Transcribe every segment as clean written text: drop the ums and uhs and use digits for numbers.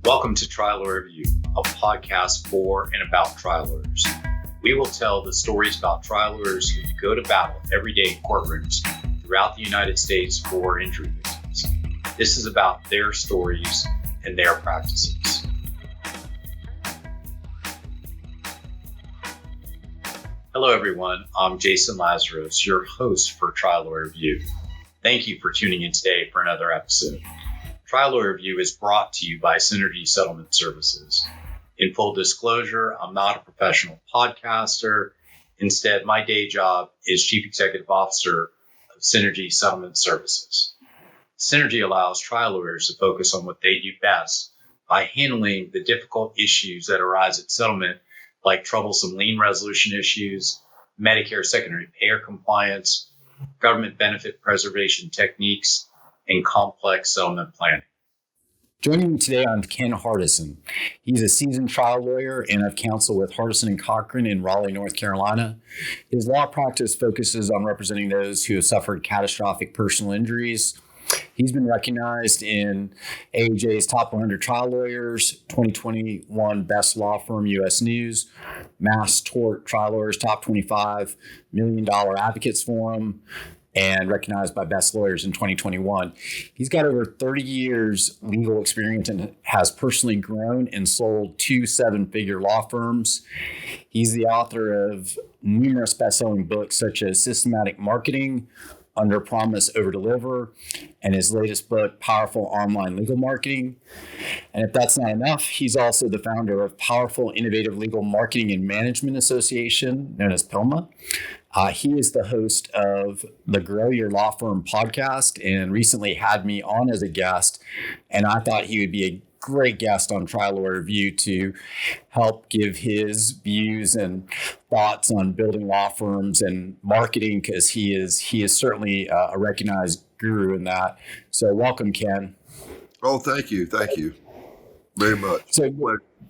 Welcome to Trial Lawyer Review, a podcast for and about trial lawyers. We will tell the stories about trial lawyers who go to battle every day in courtrooms throughout the United States for injury victims. This is about their stories and their practices. Hello, everyone. I'm Jason Lazarus, your host for Trial Lawyer Review. Thank you for tuning in today for another episode. Trial Lawyer Review is brought to you by Synergy Settlement Services. In full disclosure, I'm not a professional podcaster. Instead, my day job is Chief Executive Officer of Synergy Settlement Services. Synergy allows trial lawyers to focus on what they do best by handling the difficult issues that arise at settlement, like troublesome lien resolution issues, Medicare secondary payer compliance, government benefit preservation techniques, and complex settlement planning. Joining me today, I'm Ken Hardison. He's a seasoned trial lawyer and of counsel with Hardison and Cochran in Raleigh, North Carolina. His law practice focuses on representing those who have suffered catastrophic personal injuries. He's been recognized in AAJ's Top 100 Trial Lawyers, 2021 Best Law Firm U.S. News, Mass Tort Trial Lawyers Top 25, $1 Million Advocates Forum, and recognized by Best Lawyers in 2021. He's got over 30 years legal experience and has personally grown and sold 2 seven-figure law firms. He's the author of numerous best-selling books such as Systematic Marketing, Under Promise, Over Deliver, and his latest book, Powerful Online Legal Marketing. And if that's not enough, he's also the founder of Powerful Innovative Legal Marketing and Management Association, known as PILMMA. He is the host of the Grow Your Law Firm podcast and recently had me on as a guest. And I thought he would be a great guest on Trial Lawyer Review to help give his views and thoughts on building law firms and marketing, because he is certainly a recognized guru in that. So welcome, Ken. Oh, thank you very much. So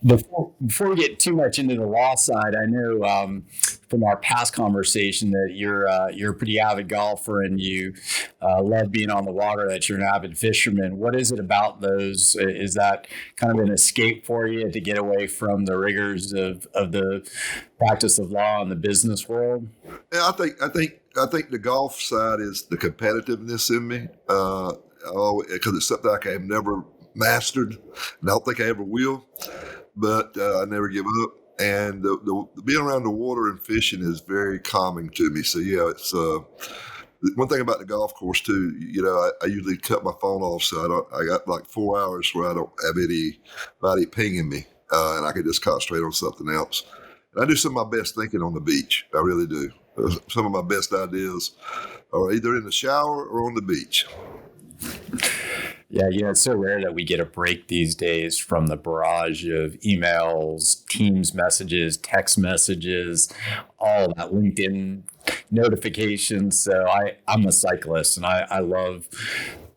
before we get too much into the law side, I know from our past conversation that you're a pretty avid golfer and you love being on the water, that you're an avid fisherman. What is it about those? Is that kind of an escape for you to get away from the rigors of the practice of law in the business world? Yeah, I think the golf side is the competitiveness in me, because it's something I have never mastered, and I don't think I ever will. But I never give up. And the being around the water and fishing is very calming to me. So, yeah, it's one thing about the golf course, too. You know, I usually cut my phone off, so I got like 4 hours where I don't have anybody pinging me, and I can just concentrate on something else. And I do some of my best thinking on the beach. I really do. Some of my best ideas are either in the shower or on the beach. Yeah, it's so rare that we get a break these days from the barrage of emails, Teams messages, text messages, all that LinkedIn notifications. So I'm a cyclist and I love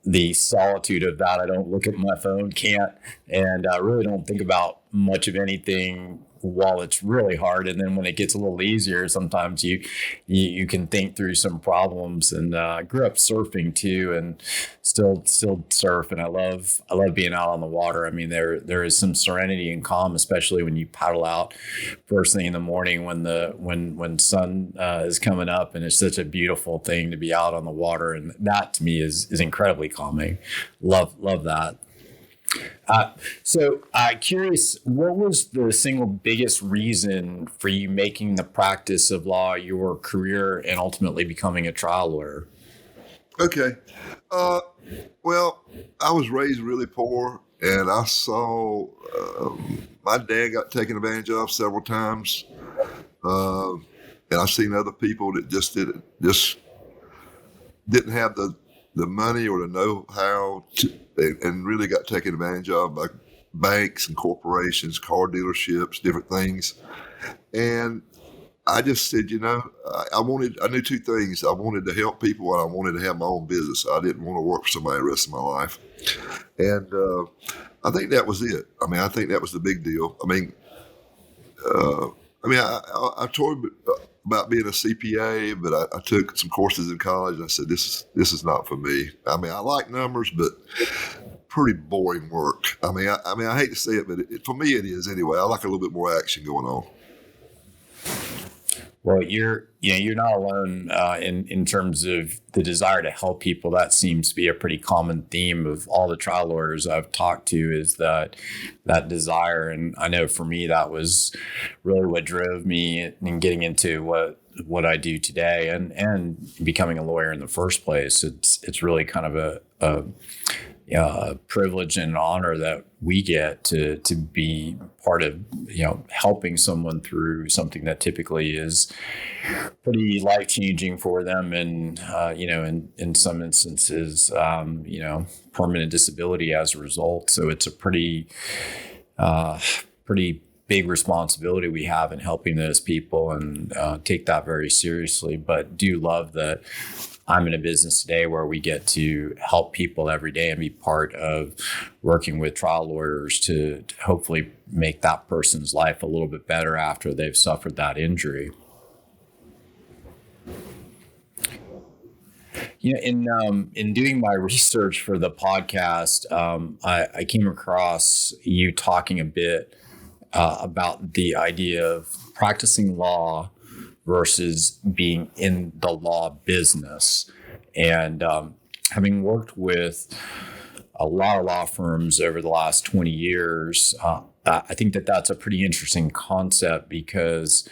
the solitude of that. I don't look at my phone, can't, and I really don't think about much of anything while it's really hard. And then when it gets a little easier, sometimes you can think through some problems. And I grew up surfing too, and still surf. And I love being out on the water. I mean, there is some serenity and calm, especially when you paddle out first thing in the morning when sun is coming up, and it's such a beautiful thing to be out on the water. And that to me is incredibly calming. Love that. So curious, what was the single biggest reason for you making the practice of law your career and ultimately becoming a trial lawyer? Okay. Well, I was raised really poor, and I saw my dad got taken advantage of several times. And I've seen other people that just didn't have the money or the know-how and really got taken advantage of by banks and corporations, car dealerships, different things. And I just said, I knew 2 things. I wanted to help people and I wanted to have my own business. I didn't want to work for somebody the rest of my life. And I think that was it. I mean, I think that was the big deal. I told about being a CPA, but I took some courses in college and I said, this is not for me. I mean, I like numbers, but pretty boring work. I mean, I hate to say it, but for me it is anyway. I like a little bit more action going on. Well, you're not alone in terms of the desire to help people. That seems to be a pretty common theme of all the trial lawyers I've talked to, is that desire. And I know for me, that was really what drove me in getting into what I do today and becoming a lawyer in the first place. It's really kind of a privilege and honor that we get to be part of, helping someone through something that typically is pretty life-changing for them, and in some instances, permanent disability as a result. So it's a pretty big responsibility we have in helping those people, and take that very seriously. But do love that I'm in a business today where we get to help people every day and be part of working with trial lawyers to hopefully make that person's life a little bit better after they've suffered that injury. In doing my research for the podcast, I came across you talking a bit about the idea of practicing law versus being in the law business. And having worked with a lot of law firms over the last 20 years, I think that's a pretty interesting concept, because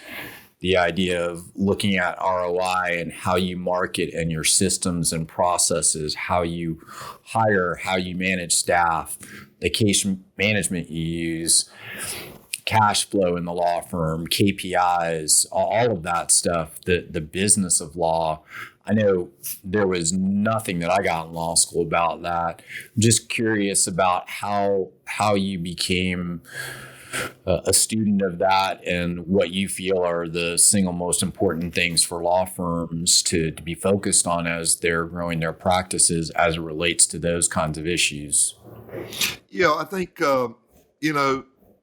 the idea of looking at ROI and how you market and your systems and processes, how you hire, how you manage staff, the case management you use, cash flow in the law firm, KPIs, all of that stuff, the business of law. I know there was nothing that I got in law school about that. I'm just curious about how you became a student of that, and what you feel are the single most important things for law firms to be focused on as they're growing their practices as it relates to those kinds of issues. Yeah, I think,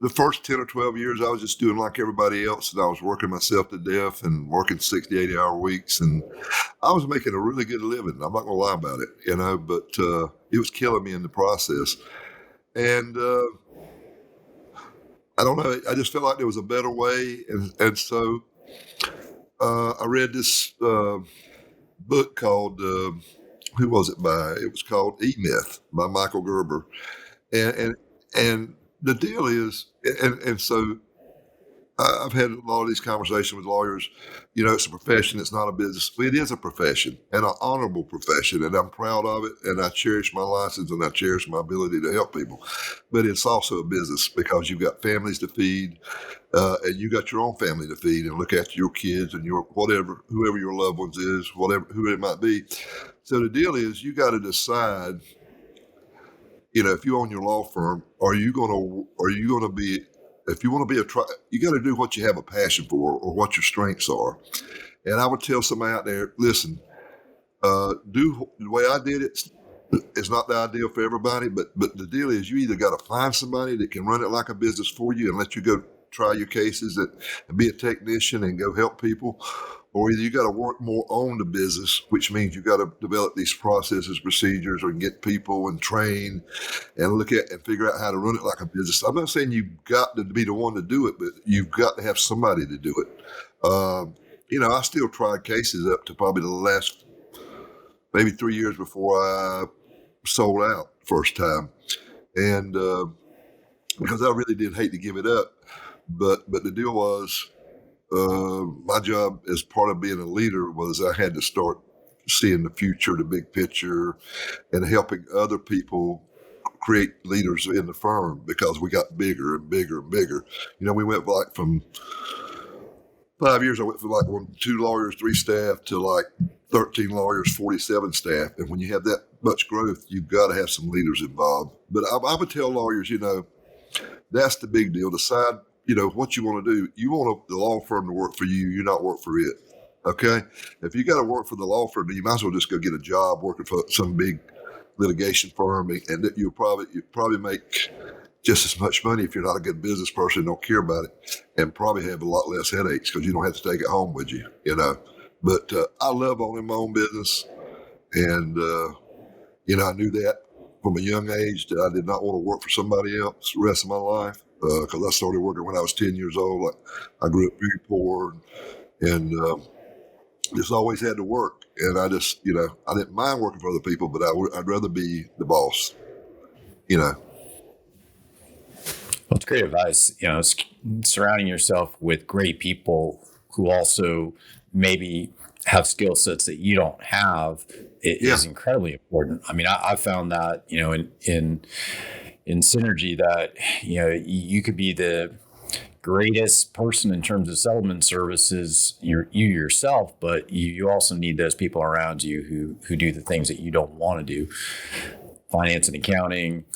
the first 10 or 12 years, I was just doing like everybody else, and I was working myself to death and working 60, 80-hour weeks, and I was making a really good living. I'm not going to lie about it, but it was killing me in the process. And I don't know, I just felt like there was a better way. And so I read this book called, who was it by? It was called E-Myth by Michael Gerber. And the deal is, and so I've had a lot of these conversations with lawyers. It's a profession. It's not a business. But it is a profession, and an honorable profession, and I'm proud of it, and I cherish my license, and I cherish my ability to help people. But it's also a business, because you've got families to feed, and you got your own family to feed and look after your kids and your whoever your loved ones is, who it might be. So the deal is, you got to decide, if you own your law firm, are you going to be, if you want to be you got to do what you have a passion for, or what your strengths are. And I would tell somebody out there, listen, do the way I did it. It's not the ideal for everybody, but the deal is, you either got to find somebody that can run it like a business for you and let you go try your cases and be a technician and go help people, or either you got to work more on the business, which means you got to develop these processes, procedures, or get people and train and look at and figure out how to run it like a business. I'm not saying you've got to be the one to do it, but you've got to have somebody to do it. I still tried cases up to probably the last maybe 3 years before I sold out first time. And because I really did hate to give it up. But the deal was, my job as part of being a leader was I had to start seeing the future, the big picture, and helping other people create leaders in the firm, because we got bigger and bigger and bigger. We went from 5 years, I went from 2 lawyers, 3 staff to 13 lawyers, 47 staff. And when you have that much growth, you've got to have some leaders involved. But I would tell lawyers, that's the big deal. Decide, what you want to do. You want the law firm to work for you. You not work for it. Okay. If you got to work for the law firm, you might as well just go get a job working for some big litigation firm, and you probably make just as much money if you're not a good business person and don't care about it, and probably have a lot less headaches because you don't have to take it home with you. But I love owning my own business, and I knew that from a young age that I did not want to work for somebody else the rest of my life, because I started working when I was 10 years old. Like, I grew up very poor and just always had to work. And I just, I didn't mind working for other people, but I'd rather be the boss, Well, it's great advice. Surrounding yourself with great people who also maybe have skill sets that you don't have is incredibly important. I mean, I found that, in Synergy that, you could be the greatest person in terms of settlement services, you yourself, but you also need those people around you who do the things that you don't want to do. Finance and accounting,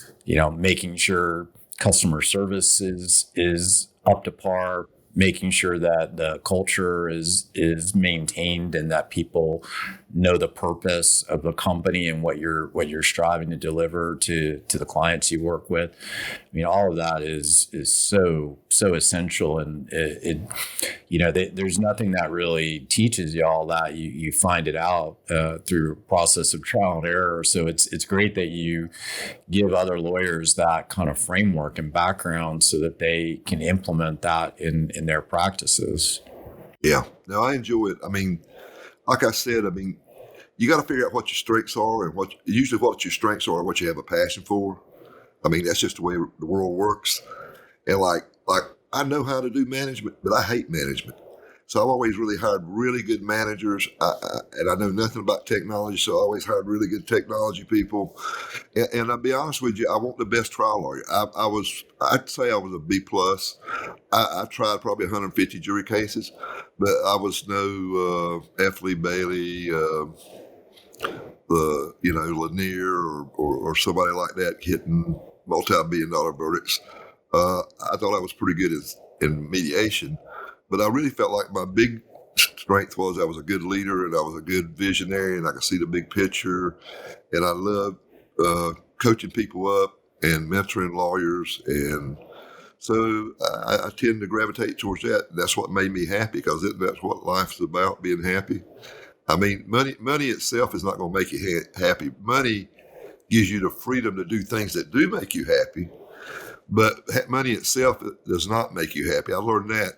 making sure customer service is up to par, making sure that the culture is maintained and that people know the purpose of the company and what you're striving to deliver to the clients you work with. I mean, all of that is so essential, and there's nothing that really teaches you all that. You find it out through a process of trial and error. So it's great that you give other lawyers that kind of framework and background so that they can implement that in their practices. Yeah. No, I enjoy it. I mean, like I said, you got to figure out what your strengths are and what your strengths are and what you have a passion for. I mean, that's just the way the world works. And like I know how to do management, but I hate management. So I've always really hired really good managers, and I know nothing about technology, so I always hired really good technology people. And I'll be honest with you, I want the best trial lawyer. I'd say I was a B plus. I tried probably 150 jury cases, but I was no F. Lee Bailey, Lanier or somebody like that hitting multi-billion-dollar verdicts. I thought I was pretty good in mediation. But I really felt like my big strength was I was a good leader and I was a good visionary and I could see the big picture. And I loved coaching people up and mentoring lawyers. And so I tend to gravitate towards that. That's what made me happy, because that's what life's about, being happy. I mean, money itself is not going to make you happy. Money gives you the freedom to do things that do make you happy. But money itself does not make you happy. I learned that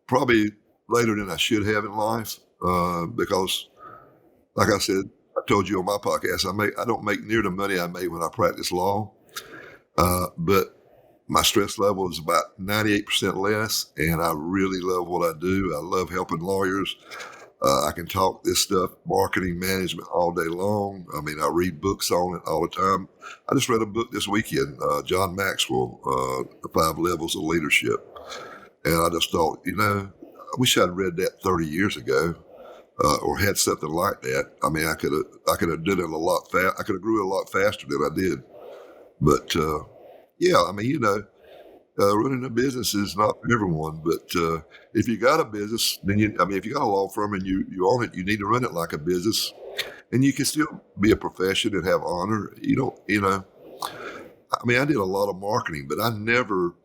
probably later than I should have in life, because, like I said, I told you on my podcast, I don't make near the money I made when I practiced law, but my stress level is about 98% less, and I really love what I do. I love helping lawyers. I can talk this stuff, marketing, management, all day long. I mean, I read books on it all the time. I just read a book this weekend, John Maxwell, The 5 Levels of Leadership. And I just thought, I wish I'd read that 30 years ago, or had something like that. I mean, I could have done it a lot fast. I could have grew a lot faster than I did. But running a business is not for everyone. But if you got a business, then if you got a law firm and you own it, you need to run it like a business, and you can still be a profession and have honor. I did a lot of marketing, but I never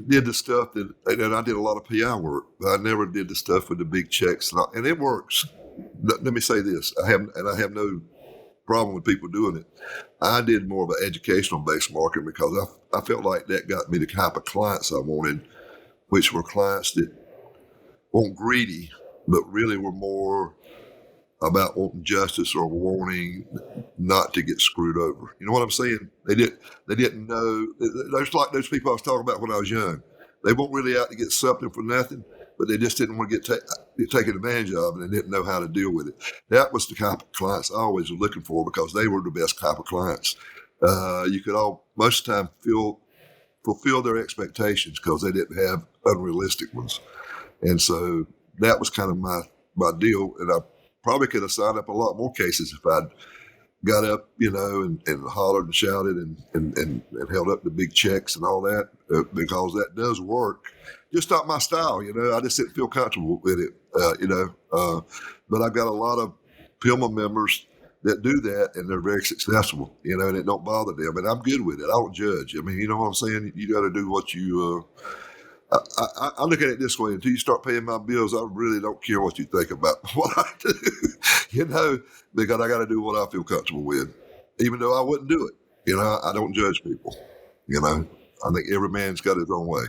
did the stuff and I did a lot of PI work, but I never did the stuff with the big checks, and it works. Let me say this: I have no problem with people doing it. I did more of an educational based marketing because I felt like that got me the type of clients I wanted, which were clients that weren't greedy, but really were more about wanting justice or wanting not to get screwed over. You know what I'm saying? They didn't know. There's like those people I was talking about when I was young. They weren't really out to get something for nothing, but they just didn't want to get taken advantage of, and they didn't know how to deal with it. That was the type of clients I always was looking for, because they were the best type of clients. You could most of the time fulfill their expectations because they didn't have unrealistic ones. And so that was kind of my deal. And I probably could have signed up a lot more cases if I'd got up, and hollered and shouted and held up the big checks and all that, because that does work. Just not my style, I just didn't feel comfortable with it, but I've got a lot of PILMMA members that do that, and they're very successful, and it don't bother them, and I'm good with it. I don't judge. I mean, you know what I'm saying? You got to do what you, I look at it this way: until you start paying my bills, I really don't care what you think about what I do, because I got to do what I feel comfortable with, even though I wouldn't do it. I don't judge people. I think every man's got his own way.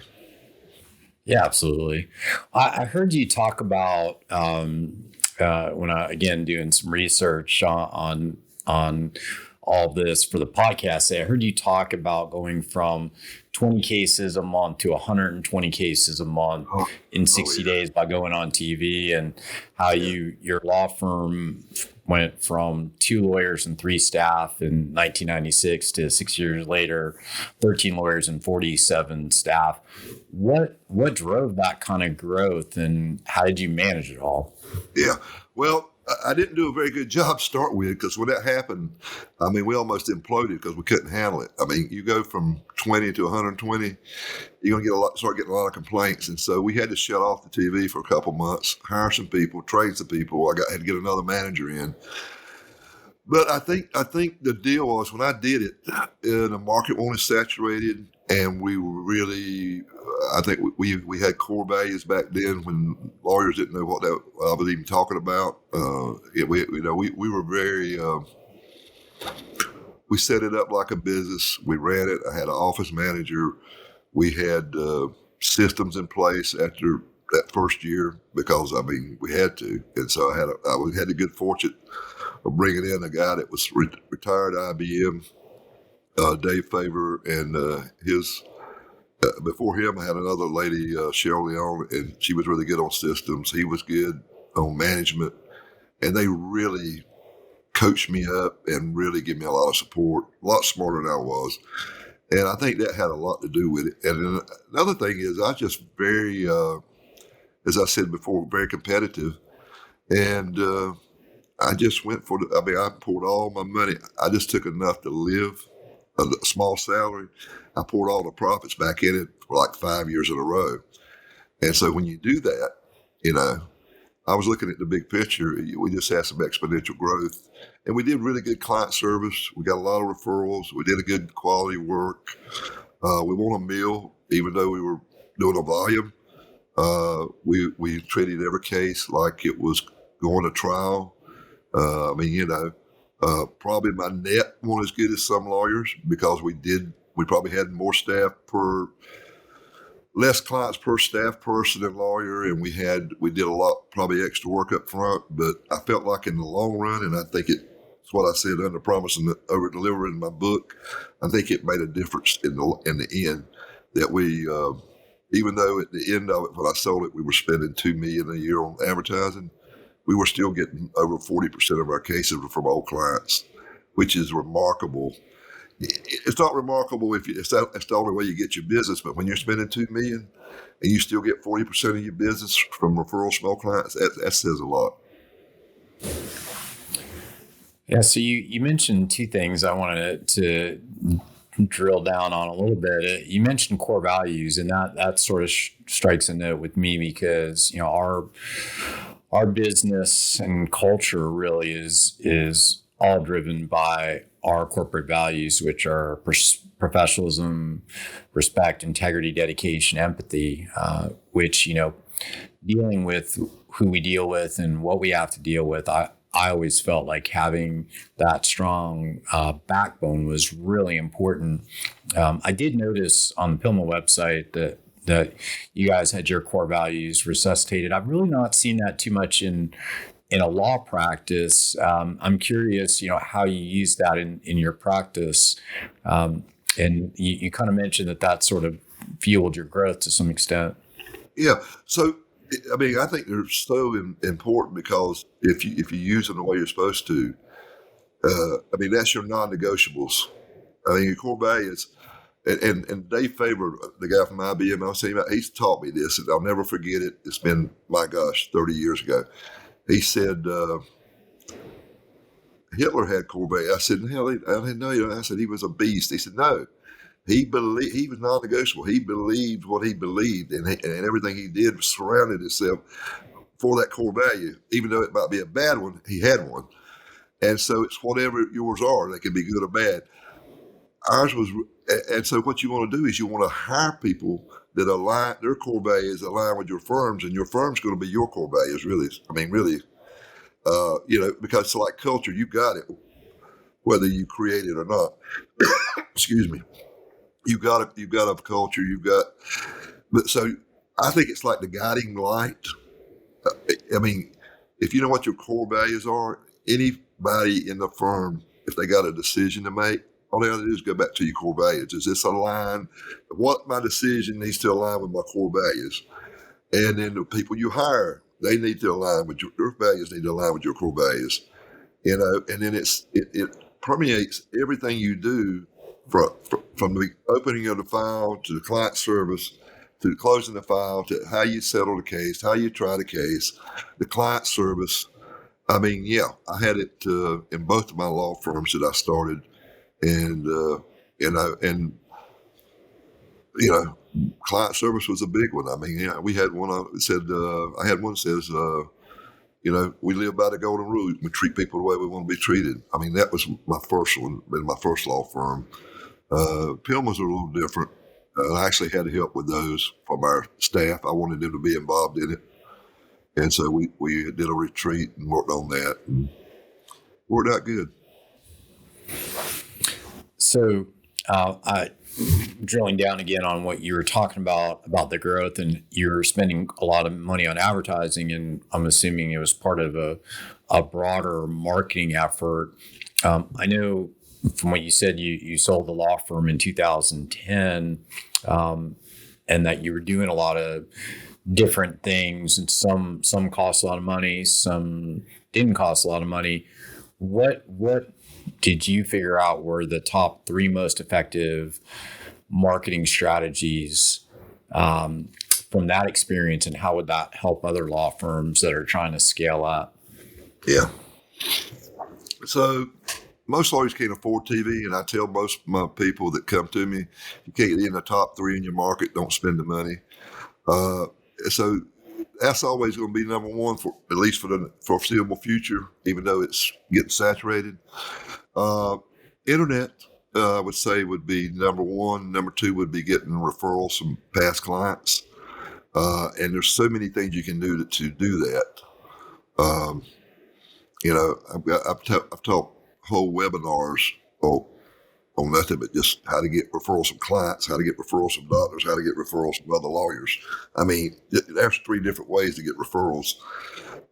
Yeah, absolutely. I heard you talk about when I again doing some research on all this for the podcast. I heard you talk about going from 20 cases a month to 120 cases a month in 60 days by going on TV, and how your law firm went from 2 lawyers and 3 staff in 1996 to 6 years later, 13 lawyers and 47 staff. What drove that kind of growth, and how did you manage it all? Yeah, well, I didn't do a very good job to start with, because when that happened, we almost imploded because we couldn't handle it. You go from 20 to 120, you're going to start getting a lot of complaints. And so we had to shut off the TV for a couple months, hire some people, train some people. Had to get another manager in. But I think the deal was, when I did it, the market wasn't saturated, and we were really, I think we had core values back then when lawyers didn't know what I was even talking about. We were very, we set it up like a business. We ran it. I had an office manager. We had systems in place after that first year, because we had to. And so I had the good fortune of bringing in a guy that was retired IBM, Dave Favor, and his. Before him, I had another lady, Cheryl Leon, and she was really good on systems. He was good on management, and they really coached me up and really gave me a lot of support, a lot smarter than I was. And I think that had a lot to do with it. And then another thing is, I just very, as I said before, very competitive. And I just went for I poured all my money. I just took enough to live, a small salary. I poured all the profits back in it for like 5 years in a row. And so when you do that, I was looking at the big picture. We just had some exponential growth, and we did really good client service. We got a lot of referrals. We did a good quality work. We won a mill, even though we were doing a volume. We treated every case like it was going to trial. Probably my net wasn't as good as some lawyers, because we probably had more staff less clients per staff person and lawyer, and we did a lot, probably extra work up front. But I felt like in the long run, and I think it's what I said, under promise and over deliver in my book, I think it made a difference in the end, that we, even though at the end of it, when I sold it, we were spending $2 million a year on advertising, we were still getting over 40% of our cases from old clients, which is remarkable. It's not remarkable if that's the only way you get your business, but when you're spending $2 million and you still get 40% of your business from referral small clients, that says a lot. Yeah. So you mentioned 2 things I wanted to drill down on a little bit. You mentioned core values, and that sort of strikes a note with me, because our business and culture really is all driven by our corporate values, which are professionalism, respect, integrity, dedication, empathy, which, dealing with who we deal with and what we have to deal with, I always felt like having that strong backbone was really important. I did notice on the PILMMA website that you guys had your core values resuscitated. I've really not seen that too much in a law practice. I'm curious, how you use that in your practice. And you kind of mentioned that sort of fueled your growth to some extent. Yeah. So, I think they're so important, because if you use them the way you're supposed to, that's your non-negotiables. Your core values. And Dave Favor, the guy from IBM, I was saying about, he's taught me this, and I'll never forget it. It's been, 30 years ago. He said, Hitler had core values. I said, hell, I didn't know. I said, he was a beast. He said, no. He was non-negotiable. He believed what he believed, and everything he did surrounded himself for that core value. Even though it might be a bad one, he had one. And so it's whatever yours are. They can be good or bad. ours was, and so what you want to do is you want to hire people that align, their core values align with your firm's, and your firm's going to be your core values, really. I mean, really, because it's like culture, you got it, whether you create it or not. Excuse me. You got a culture, but so I think it's like the guiding light. I mean, if you know what your core values are, anybody in the firm, if they got a decision to make, all they got to do is go back to your core values. Is this align? What my decision needs to align with my core values? And then the people you hire, they need to align with their values. Need to align with your core values. And then it permeates everything you do from the opening of the file to the client service to the closing the file to how you settle the case, how you try the case, the client service. I mean, yeah, I had it in both of my law firms that I started. And, client service was a big one. I mean, we had one that said, I had one that says, we live by the golden rule. We treat people the way we want to be treated. I mean, that was my first one, in my first law firm. PILMMA's a little different. I actually had help with those from our staff. I wanted them to be involved in it. And so we did a retreat and worked on that and worked out good. So, drilling down again on what you were talking about the growth, and you're spending a lot of money on advertising, and I'm assuming it was part of a broader marketing effort. I know from what you said, you sold the law firm in 2010, and that you were doing a lot of different things, and some cost a lot of money, some didn't cost a lot of money. What did you figure out were the top 3 most effective marketing strategies from that experience, and how would that help other law firms that are trying to scale up? Yeah. So most lawyers can't afford TV, and I tell most of my people that come to me, you can't get in the top 3 in your market, don't spend the money. So that's always going to be number one, for at least for the foreseeable future, even though it's getting saturated. Internet, I would say, would be number one. Number 2 would be getting referrals from past clients. And there's so many things you can do to do that. I've taught whole webinars on nothing but just how to get referrals from clients, how to get referrals from doctors, how to get referrals from other lawyers. I mean, there's 3 different ways to get referrals.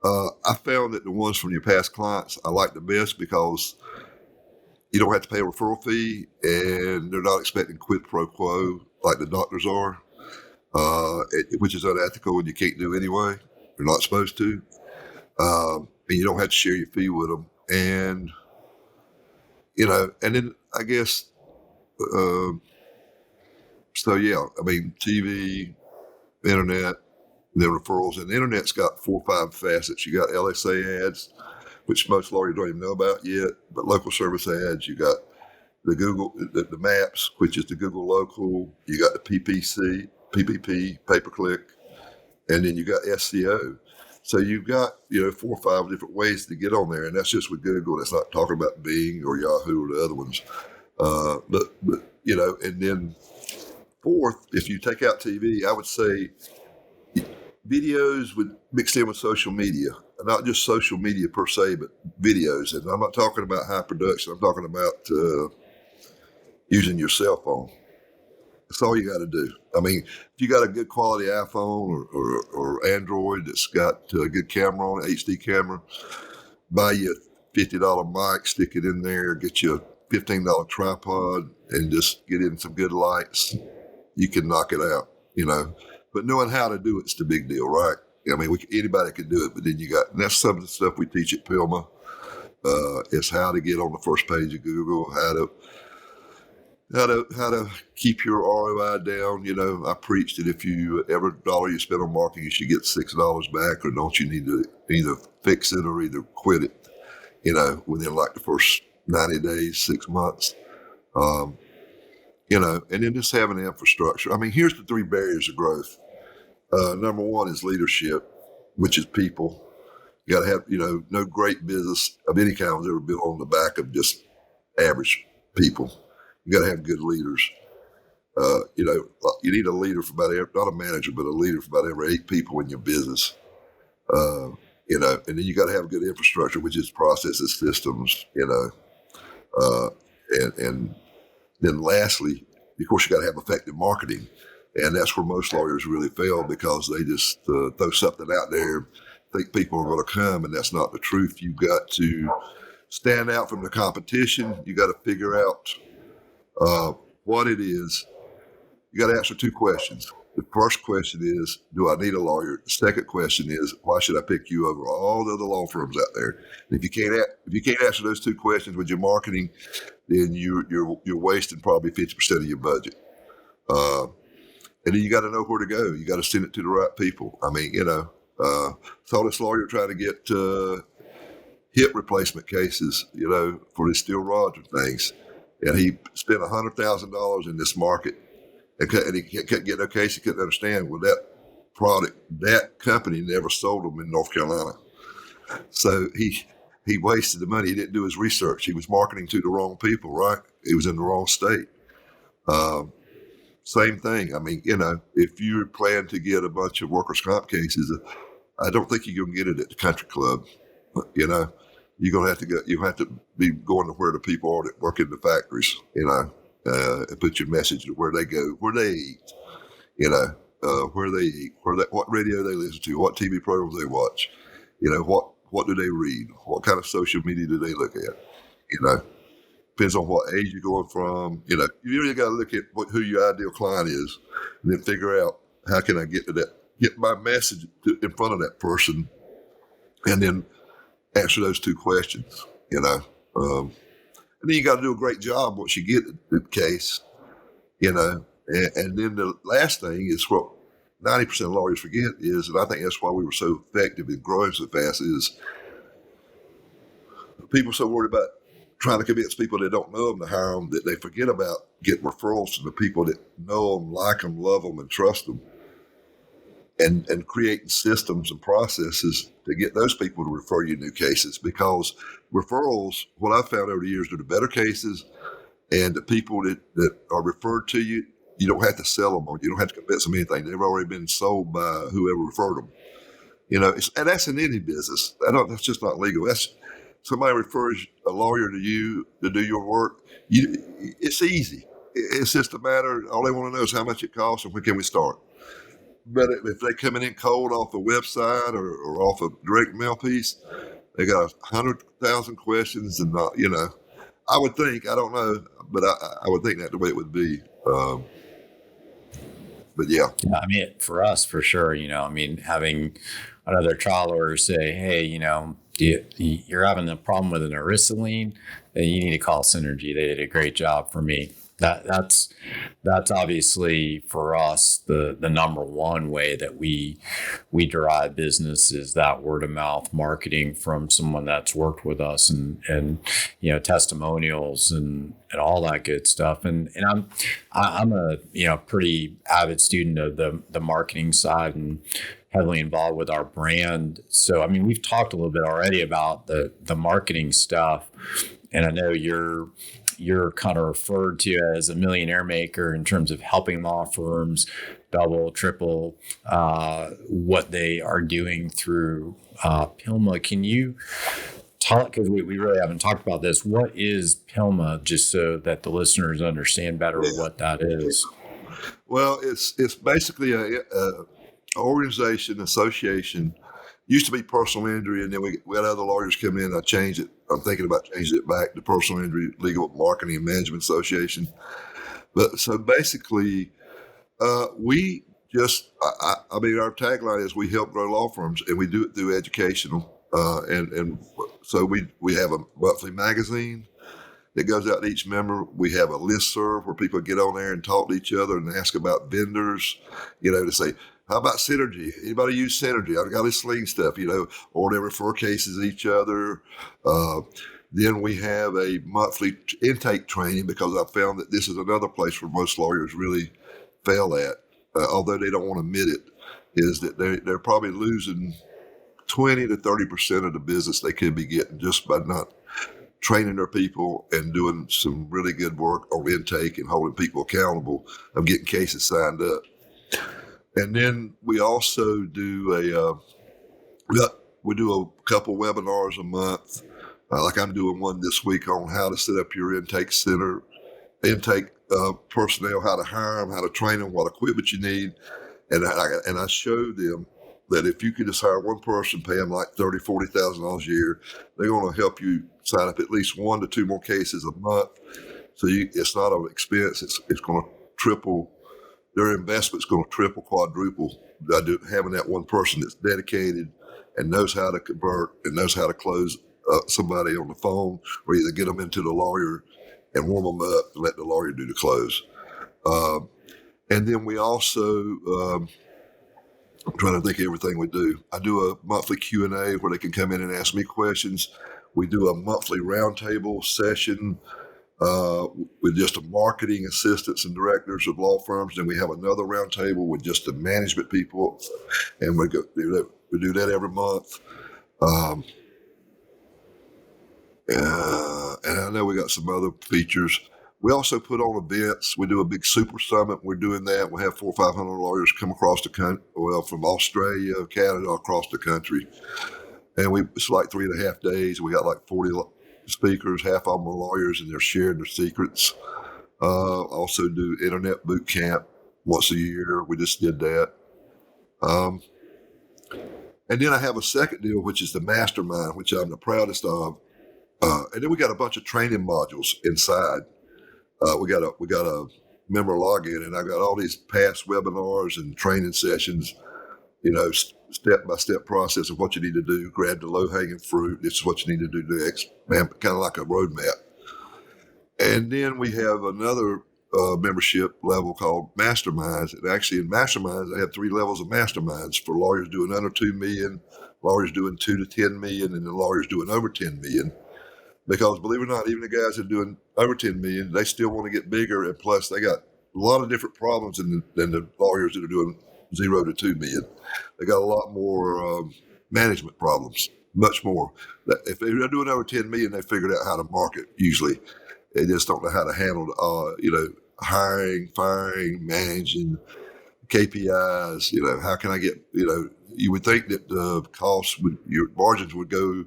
I found that the ones from your past clients I like the best because you don't have to pay a referral fee, and they're not expecting quid pro quo like the doctors are, which is unethical and you can't do anyway. You're not supposed to. And you don't have to share your fee with them. And, and then I guess, TV, internet, and then referrals. And the internet's got 4 or 5 facets. You got LSA ads, which most lawyers don't even know about yet, but local service ads. You got the Google, the maps, which is the Google local. You got the PPP, pay-per-click, and then you got SEO. So you've got, 4 or 5 different ways to get on there, and that's just with Google. That's not talking about Bing or Yahoo or the other ones. And then 4th, if you take out TV, I would say videos mixed in with social media. Not just social media per se, but videos. And I'm not talking about high production. I'm talking about using your cell phone. That's all you got to do. I mean, if you got a good quality iPhone or Android that's got a good camera on it, HD camera, buy you a $50 mic, stick it in there, get you a $15 tripod, and just get in some good lights. You can knock it out, But knowing how to do it's the big deal, right? I mean, anybody can do it, but then and that's some of the stuff we teach at PILMMA, is how to get on the first page of Google, how to keep your ROI down. I preach that if every dollar you spend on marketing, you should get $6 back, or don't you need to either fix it or either quit it, within like the first 90 days, 6 months. And then just having the infrastructure. I mean, here's the 3 barriers of growth. Number 1 is leadership, which is people. You got to have, no great business of any kind was ever built on the back of just average people. You got to have good leaders. You need a leader for not a manager, but a leader for about every 8 people in your business. And then you got to have good infrastructure, which is processes, systems, and then lastly, of course, you got to have effective marketing. And that's where most lawyers really fail, because they just throw something out there, think people are going to come, and that's not the truth. You've got to stand out from the competition. You got to figure out what it is. You got to answer 2 questions. The first question is, do I need a lawyer? The second question is, why should I pick you over all the other law firms out there? And if you can't answer those 2 questions with your marketing, then you're wasting probably 50% of your budget. And then you got to know where to go. You got to send it to the right people. I mean, saw this lawyer trying to get hip replacement cases, for his steel rods and things, and he spent $100,000 in this market. And he couldn't get no case. He couldn't understand. Well, that company never sold them in North Carolina. So he wasted the money. He didn't do his research. He was marketing to the wrong people, right? He was in the wrong state. Same thing. I mean, if you plan to get a bunch of workers' comp cases, I don't think you're going to get it at the country club. You're going to have to go. You have to be going to where the people are that work in the factories, and put your message to where they go, where they eat, where they eat, what radio they listen to, what TV programs they watch, what do they read, what kind of social media do they look at, depends on what age you're going from, you really got to look at who your ideal client is, and then figure out how can I get my message in front of that person, and then answer those 2 questions, And then you got to do a great job once you get the case, And then the last thing is what 90% of lawyers forget is, and I think that's why we were so effective in growing so fast, is people are so worried about trying to convince people that don't know them to hire them that they forget about getting referrals from the people that know them, like them, love them, and trust them. And creating systems and processes to get those people to refer you new cases, because referrals, what I've found over the years, are the better cases, and the people that are referred to you, you don't have to sell them or you don't have to convince them anything. They've already been sold by whoever referred them. And that's in any business. That's just not legal. That's somebody refers a lawyer to you to do your work. It's easy. It's just a matter. All they want to know is how much it costs and when can we start. But if they're coming in cold off a website or off a direct mail piece, they got 100,000 questions, and I would think, I don't know, but I would think that's the way it would be. But yeah. I mean, for us, for sure, having another trial lawyer say, hey, you're having a problem with an ERISA lien, then you need to call Synergy. They did a great job for me. That's obviously for us the number one way that we derive business, is that word of mouth marketing from someone that's worked with us, and testimonials and all that good stuff. And I'm a pretty avid student of the marketing side and heavily involved with our brand. So I mean, we've talked a little bit already about the marketing stuff, and I know you're kind of referred to as a millionaire maker in terms of helping law firms double, triple what they are doing through PILMMA. Can you talk, because we really haven't talked about this, what is PILMMA, just so that the listeners understand better what that is? Well, it's basically a organization, association. Used to be personal injury, and then we had other lawyers come in. I changed it. I'm thinking about changing it back to Personal Injury Legal Marketing and Management Association. But so basically, we just, I mean, our tagline is we help grow law firms, and we do it through educational. And so we have a monthly magazine that goes out to each member. We have a listserv where people get on there and talk to each other and ask about vendors, to say, how about Synergy? Anybody use Synergy? I've got this sling stuff, or they refer cases to each other. Then we have a monthly intake training, because I found that this is another place where most lawyers really fail at, although they don't want to admit it, is that they're probably losing 20 to 30% of the business they could be getting just by not training their people and doing some really good work on intake and holding people accountable of getting cases signed up. And then we also do we do a couple webinars a month. Like I'm doing one this week on how to set up your intake center, personnel, how to hire them, how to train them, what equipment you need. And I show them that if you could just hire one person, pay them like $30,000, $40,000 a year, they're going to help you sign up at least 1 to 2 more cases a month. So it's not an expense. It's going to triple. Their investment's going to triple, quadruple by having that one person that's dedicated and knows how to convert and knows how to close somebody on the phone, or either get them into the lawyer and warm them up and let the lawyer do the close. And then we also, I'm trying to think of everything we do. I do a monthly Q&A where they can come in and ask me questions. We do a monthly roundtable session with just the marketing assistants and directors of law firms. Then we have another roundtable with just the management people, and we do that every month. And I know we got some other features. We also put on events. We do a big super summit. We're doing that. We have 400 or 500 lawyers come across the country, from Australia, Canada, across the country. And it's like 3.5 days. We got like 40 speakers. Half of them are lawyers, and they're sharing their secrets. Also do internet boot camp once a year. We just did that. And then I have a second deal, which is the mastermind, which I'm the proudest of. And then we got a bunch of training modules inside. We got a member login, and I got all these past webinars and training sessions, step-by-step process of what you need to do, grab the low-hanging fruit. This is what you need to do next, kind of like a roadmap. And then we have another membership level called Masterminds. And actually in Masterminds, I have 3 levels of Masterminds for lawyers doing under 2 million, lawyers doing 2 to 10 million, and then lawyers doing over 10 million. Because believe it or not, even the guys that are doing over 10 million, they still want to get bigger. And plus they got a lot of different problems than the lawyers that are doing 0 to 2 million. They got a lot more management problems, much more. If they're doing over 10 million, they figured out how to market usually. They just don't know how to handle, hiring, firing, managing, KPIs, how can I get, you would think that the your margins would go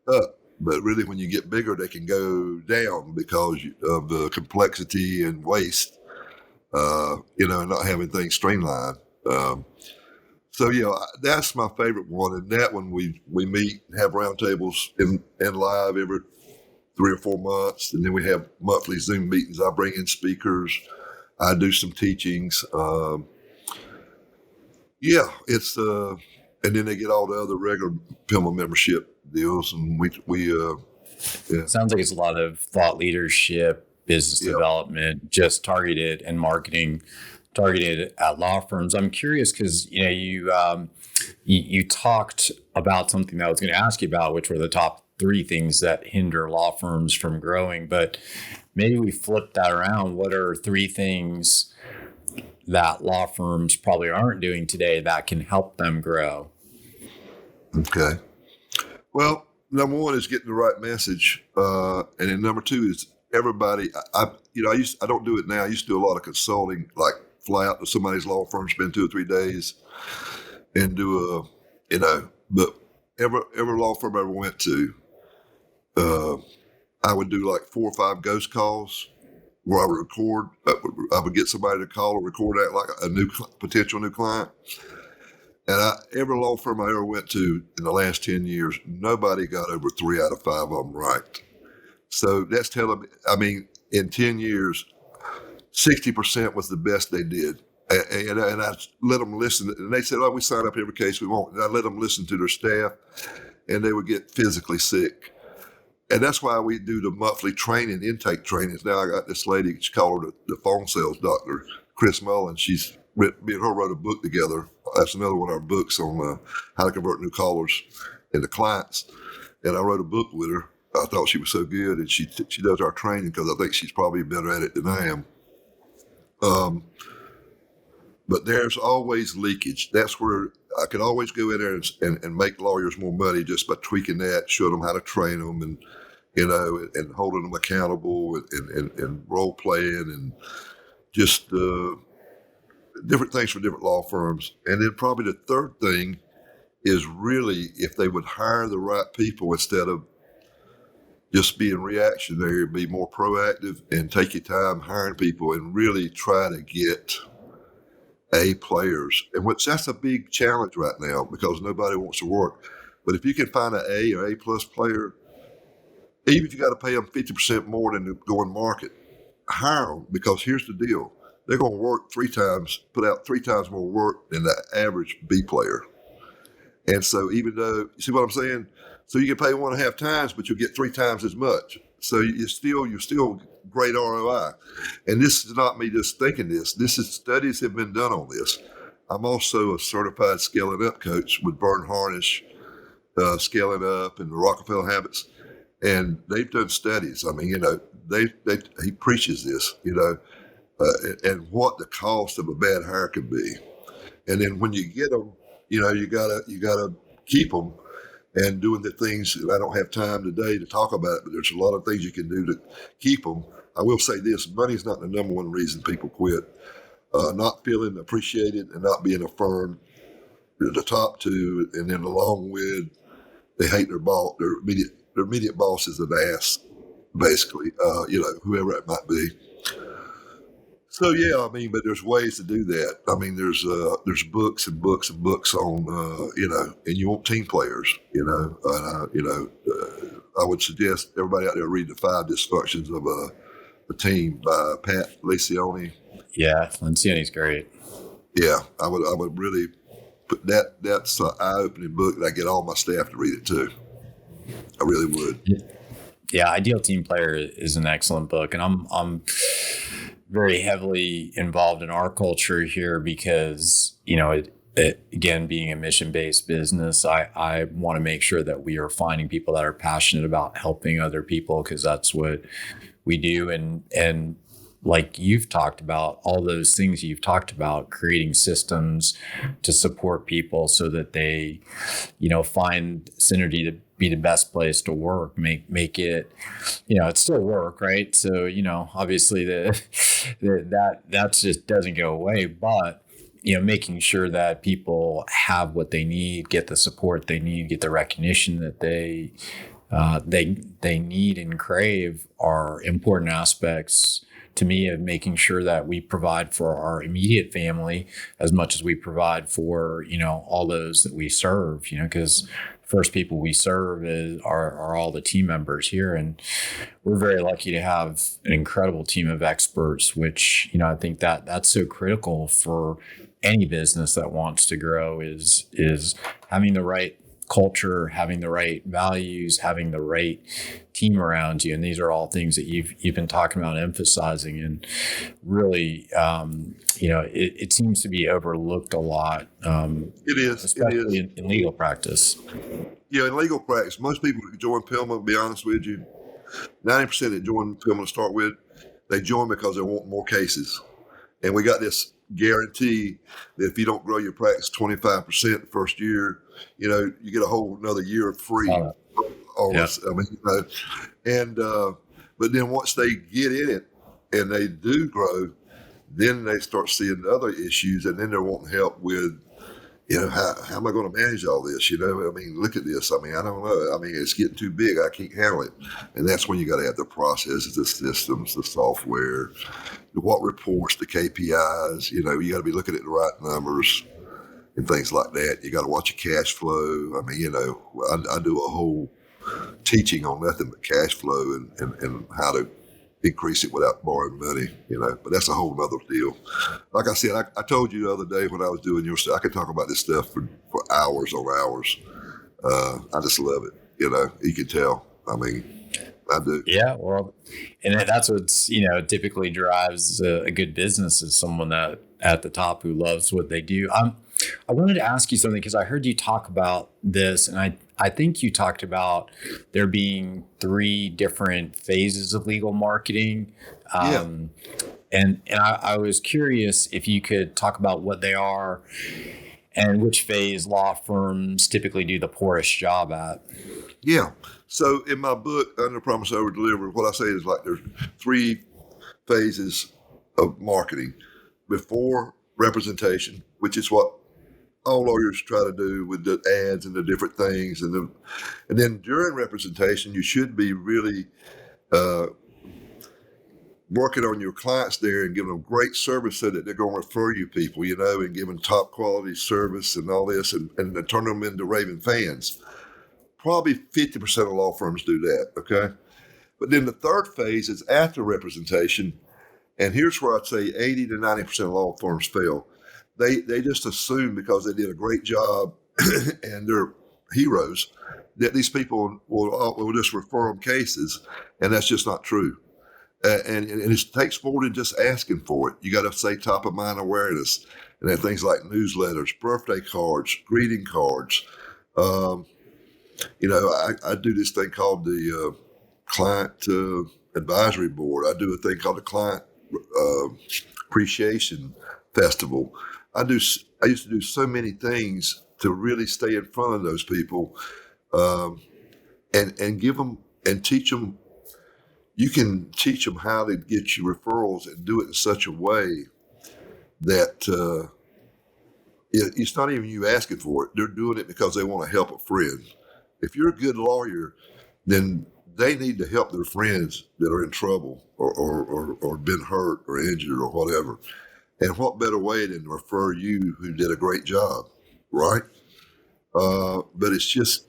up. But really, when you get bigger, they can go down because of the complexity and waste, and not having things streamlined. So, that's my favorite one. And that one, we meet, have roundtables in live every 3 or 4 months. And then we have monthly Zoom meetings. I bring in speakers. I do some teachings. It's and then they get all the other regular PILMMA membership deals, and we Sounds like it's a lot of thought leadership, business development, just targeted and marketing targeted at law firms. I'm curious because you talked about something that I was going to ask you about, which were the top 3 things that hinder law firms from growing. But maybe we flip that around. What are 3 things that law firms probably aren't doing today that can help them grow? Okay. Well, number 1 is getting the right message, and then number 2 is everybody. I don't do it now. I used to do a lot of consulting, like fly out to somebody's law firm, spend 2 or 3 days, and do But every law firm I ever went to, I would do like 4 or 5 ghost calls where I would record. I would get somebody to call or record that like a potential new client. And every law firm I ever went to in the last 10 years, nobody got over 3 out of 5 of them right. So that's telling me, in 10 years, 60% was the best they did. And I let them listen. And they said, we sign up every case we want. And I let them listen to their staff, and they would get physically sick. And that's why we do the monthly intake trainings. Now I got this lady, she called her the phone sales doctor, Chris Mullen. Me and her wrote a book together. That's another one of our books on how to convert new callers into clients. And I wrote a book with her. I thought she was so good, and she does our training because I think she's probably better at it than I am. But there's always leakage. That's where I can always go in there and make lawyers more money just by tweaking that, showing them how to train them, and and holding them accountable and role playing and just different things for different law firms. And then probably the third thing is really if they would hire the right people instead of just being reactionary, be more proactive and take your time hiring people and really try to get A players. And that's a big challenge right now because nobody wants to work. But if you can find an A or A plus player, even if you got to pay them 50% more than the going market, hire them because here's the deal. They're going to work put out three times more work than the average B player. And so even though, you see what I'm saying? So you can pay 1.5 times, but you'll get 3 times as much. So you're still great ROI. And this is not me just thinking this. Studies have been done on this. I'm also a certified scaling up coach with Vern Harnish, scaling up and the Rockefeller habits. And they've done studies. I mean, he preaches this, and what the cost of a bad hire can be. And then when you get them, you gotta keep them and doing the things. I don't have time today to talk about it, but there's a lot of things you can do to keep them. I will say this: money's not the number one reason people quit. Not feeling appreciated and not being affirmed. The top two, and then along with they hate their boss. Their immediate boss is an ass, basically. Whoever it might be. So yeah, I mean, but there's ways to do that. I mean, there's books and books and books on and you want team players, I would suggest everybody out there read the 5 Dysfunctions of a Team by Pat Lencioni. Yeah, Lencioni's great. Yeah, I would really put that. That's an eye-opening book, and I get all my staff to read it too. I really would. Yeah, Ideal Team Player is an excellent book, and I'm very heavily involved in our culture here because, again, being a mission-based business, I want to make sure that we are finding people that are passionate about helping other people because that's what we do. And like you've talked about, all those things you've talked about, creating systems to support people so that they, find Synergy to be the best place to work, make it, it's still work, right? So, obviously that just doesn't go away, but, making sure that people have what they need, get the support they need, get the recognition that they need and crave are important aspects to me of making sure that we provide for our immediate family as much as we provide for, all those that we serve, because first people we serve are all the team members here. And we're very lucky to have an incredible team of experts, which, I think that's so critical for any business that wants to grow is having the right culture, having the right values, having the right team around you. And these are all things that you've been talking about, emphasizing, and really, it seems to be overlooked a lot. It is, especially in legal practice. Yeah, in legal practice, most people that join PILMMA, to be honest with you, 90% that join PILMMA to start with, they join because they want more cases. And we got this guarantee that if you don't grow your practice 25% the first year, you get a whole another year free. Almost. Yeah. I mean, but then once they get in it and they do grow, then they start seeing other issues, and then they're wanting help with, how am I going to manage all this? I mean, look at this. I mean, I don't know. I mean, it's getting too big. I can't handle it. And that's when you got to have the processes, the systems, the software, what reports, the KPIs. You got to be looking at the right numbers and things like that. You got to watch your cash flow. I mean, I do a whole teaching on nothing but cash flow and how to increase it without borrowing money, but that's a whole other deal. Like I said, I told you the other day when I was doing your stuff, I could talk about this stuff for hours on hours. I just love it. You can tell. I mean, I do. Yeah. Well, and that's what's, typically drives a good business is someone that at the top who loves what they do. I wanted to ask you something because I heard you talk about this, and I think you talked about there being 3 different phases of legal marketing. And I was curious if you could talk about what they are and which phase law firms typically do the poorest job at. Yeah. So in my book, Under Promise Over Deliver, what I say is like there's 3 phases of marketing. Before representation, which is what all lawyers try to do with the ads and the different things, and then during representation, you should be really working on your clients there and giving them great service so that they're going to refer you people, and giving top quality service and all this, and turn them into raving fans. Probably 50% of law firms do that, okay? But then the third phase is after representation, and here's where I'd say 80 to 90% of law firms fail. They just assume because they did a great job and they're heroes that these people will just refer them cases, and that's just not true. And it takes more than just asking for it. You got to say top of mind awareness, and then things like newsletters, birthday cards, greeting cards. I do this thing called the client advisory board. I do a thing called the client appreciation festival. I used to do so many things to really stay in front of those people, and give them and teach them. You can teach them how to get you referrals and do it in such a way that it's not even you asking for it. They're doing it because they want to help a friend. If you're a good lawyer, then they need to help their friends that are in trouble or been hurt or injured or whatever. And what better way than to refer you who did a great job, right? But it's just,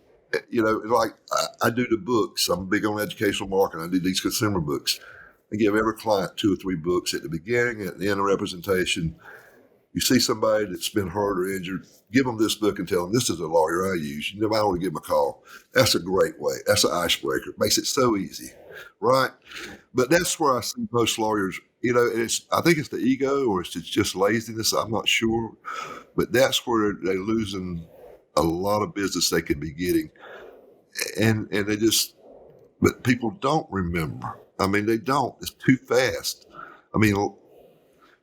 like I do the books. I'm big on educational marketing. I do these consumer books. I give every client 2 or 3 books at the beginning, at the end of representation. You see somebody that's been hurt or injured, give them this book and tell them, this is a lawyer I use. You might want to give them a call. That's a great way. That's an icebreaker. It makes it so easy, right? But that's where I see most lawyers, I think it's the ego or it's just laziness. I'm not sure. But that's where they're losing a lot of business they could be getting. And but people don't remember. I mean, they don't. It's too fast. I mean,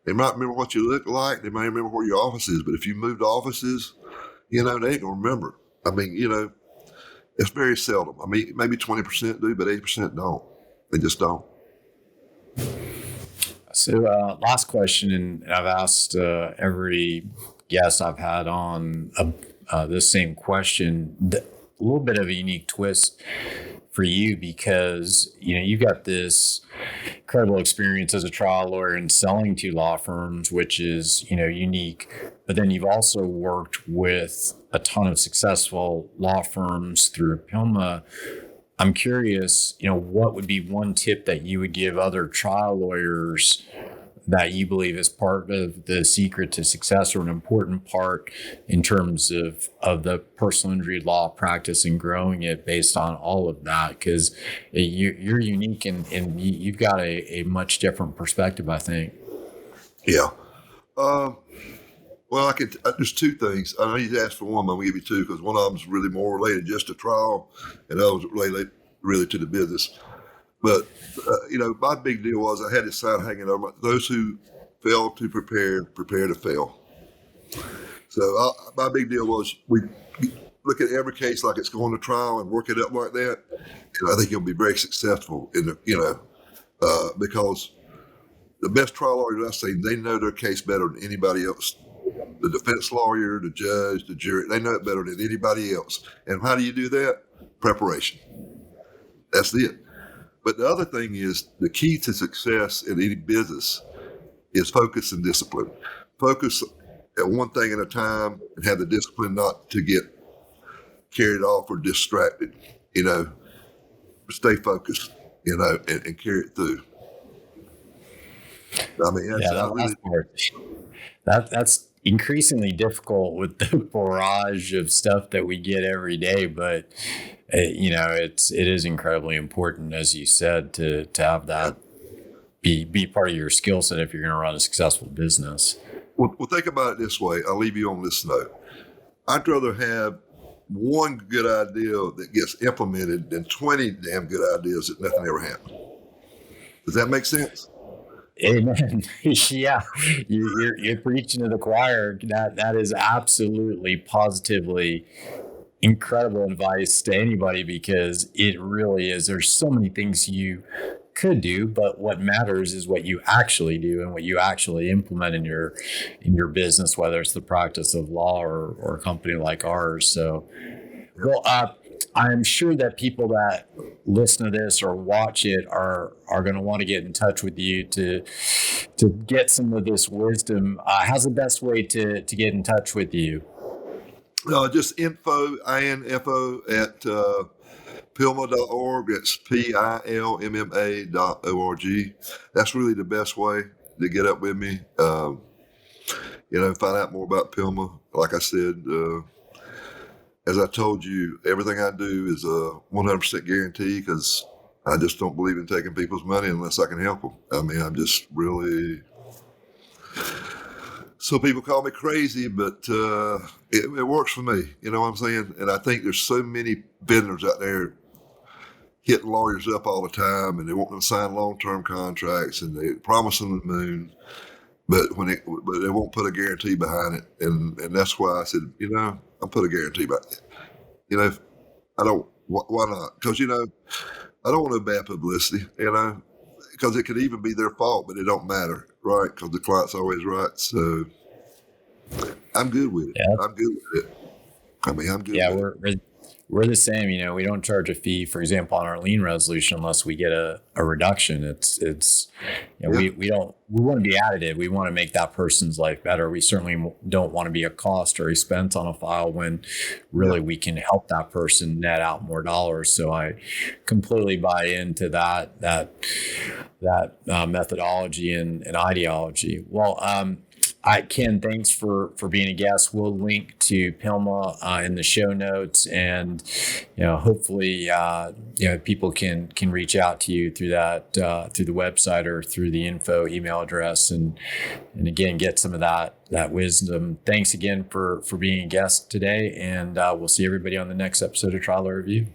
they might remember what you look like. They might remember where your office is. But if you moved offices, they ain't going to remember. I mean, it's very seldom. I mean, maybe 20% do, but 80% don't. They just don't. So last question, and I've asked every guest I've had on this same question, a little bit of a unique twist for you because, you've got this incredible experience as a trial lawyer and selling to law firms, which is, unique. But then you've also worked with a ton of successful law firms through PILMMA. I'm curious, what would be one tip that you would give other trial lawyers that you believe is part of the secret to success or an important part in terms of the personal injury law practice and growing it based on all of that? Because you're unique and you've got a much different perspective, I think. Yeah. Well, there's 2 things. I know you asked for one, but I'm going to give you 2 because one of them is really more related just to trial and the other was related really to the business. But, my big deal was I had this sign hanging over those who fail to prepare to fail. So my big deal was we look at every case like it's going to trial and work it up like that. And I think you'll be very successful in because the best trial lawyers I say, they know their case better than anybody else. The defense lawyer, the judge, the jury, they know it better than anybody else. And how do you do that? Preparation. That's it. But the other thing is the key to success in any business is focus and discipline. Focus at one thing at a time and have the discipline not to get carried off or distracted, stay focused, and carry it through. I mean, that's increasingly difficult with the barrage of stuff that we get every day, but it is incredibly important, as you said, to have that be part of your skill set if you're going to run a successful business. Well, think about it this way. I'll leave you on this note. I'd rather have one good idea that gets implemented than 20 damn good ideas that nothing ever happened. Does that make sense? Amen. Yeah, you're preaching to the choir. That is absolutely, positively incredible advice to anybody, because it really is. There's so many things you could do, but what matters is what you actually do and what you actually implement in your business, whether it's the practice of law or a company like ours. So, well, I'm sure that people that listen to this or watch it are going to want to get in touch with you to get some of this wisdom. How's the best way to get in touch with you? Just info at PILMMA.org. It's PILMMA.org. That's really the best way to get up with me. Find out more about PILMMA. Like I said, as I told you, everything I do is a 100% guarantee, because I just don't believe in taking people's money unless I can help them. I mean, I'm just really... So people call me crazy, but it works for me. You know what I'm saying? And I think there's so many vendors out there hitting lawyers up all the time, and they want them to sign long-term contracts, and they promise them the moon, but they won't put a guarantee behind it. And that's why I said, I'll put a guarantee behind it. I don't. Why not? Because I don't want no bad publicity. Because it could even be their fault, but it don't matter, right? Because the client's always right. So I'm good with it. Yeah. I'm good with it. I mean, I'm good. Yeah, with it. we're the same. We don't charge a fee, for example, on our lien resolution unless we get a reduction. We want to be additive. We want to make that person's life better. We certainly don't want to be a cost or expense on a file when really we can help that person net out more dollars. So I completely buy into that methodology and ideology. Well, Ken, thanks for being a guest. We'll link to PILMMA in the show notes, and hopefully people can reach out to you through that through the website or through the info email address, and again get some of that wisdom. Thanks again for being a guest today, and we'll see everybody on the next episode of Trial Lawyer Review.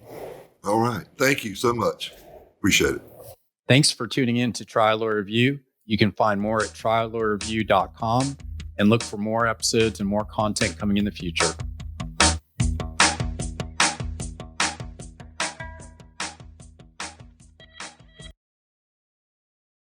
All right, thank you so much. Appreciate it. Thanks for tuning in to Trial Lawyer Review. You can find more at triallawyerreview.com and look for more episodes and more content coming in the future.